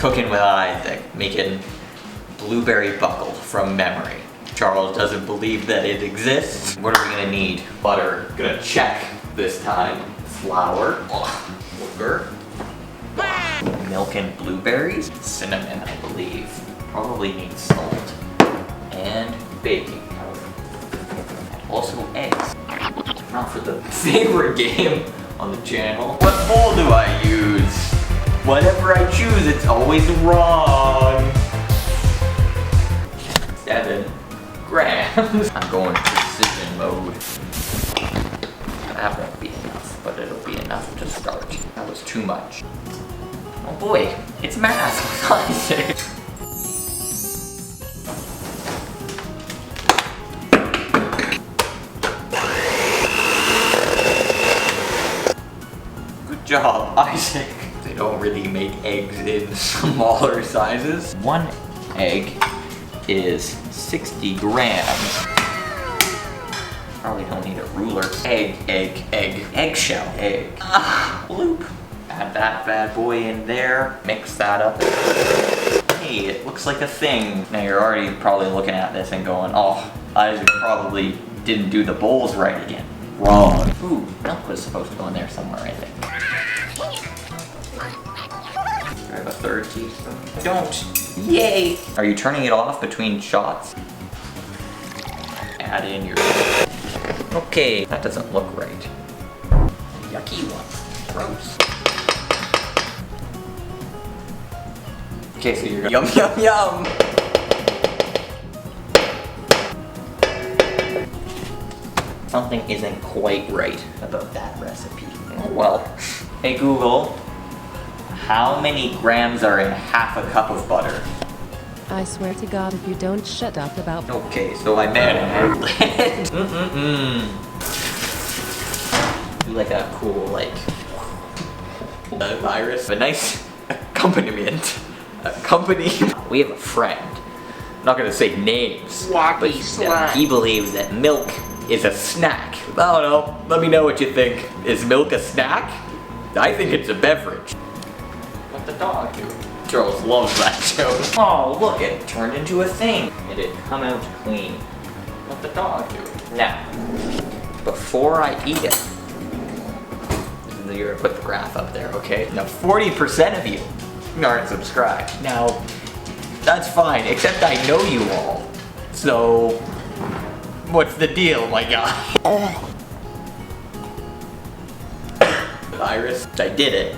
Cooking with Isaac, making blueberry buckle from memory. Charles doesn't believe that it exists. What are we gonna need? Butter. Gonna check this time. Flour. Sugar. Milk and blueberries. Cinnamon, I believe. Probably need salt. And baking powder. And also eggs. Now for the favorite game on the channel. What bowl do I use? Whatever I choose, it's always wrong. 7 grams. I'm going precision mode. That won't be enough, but it'll be enough to start. That was too much. Oh boy, it's math with Isaac. Good job, Isaac. They don't really make eggs in smaller sizes. 1 egg is 60 grams. Probably don't need a ruler. Eggshell, egg. Bloop. Add that bad boy in there. Mix that up. Hey, it looks like a thing. Now you're already probably looking at this and going, oh, Isaac probably didn't do the bowls right again. Wrong. Ooh, milk was supposed to go in there somewhere, I think. I have a 3rd teaspoon. Don't. Yay! Are you turning it off between shots? Add in your... Okay, that doesn't look right. Yucky one. Gross. Okay, so you're gonna... Yum, yum, yum! Something isn't quite right about that recipe. Oh well. Hey Google, how many grams are in half a cup of butter? I swear to God if you don't shut up about... Okay, so I meant... Do like a cool, like... virus. A nice accompaniment. We have a friend. I'm not gonna say names. But he believes that milk is a snack. I don't know. Let me know what you think. Is milk a snack? I think it's a beverage. What the dog do? Charles loves that joke. Oh, look, it turned into a thing. It did come out clean. What the dog do? Now, before I eat it, you're gonna put the graph up there, okay? Now, 40% of you aren't subscribed. Now, that's fine, except I know you all. So, what's the deal, my guy? Iris, I did it.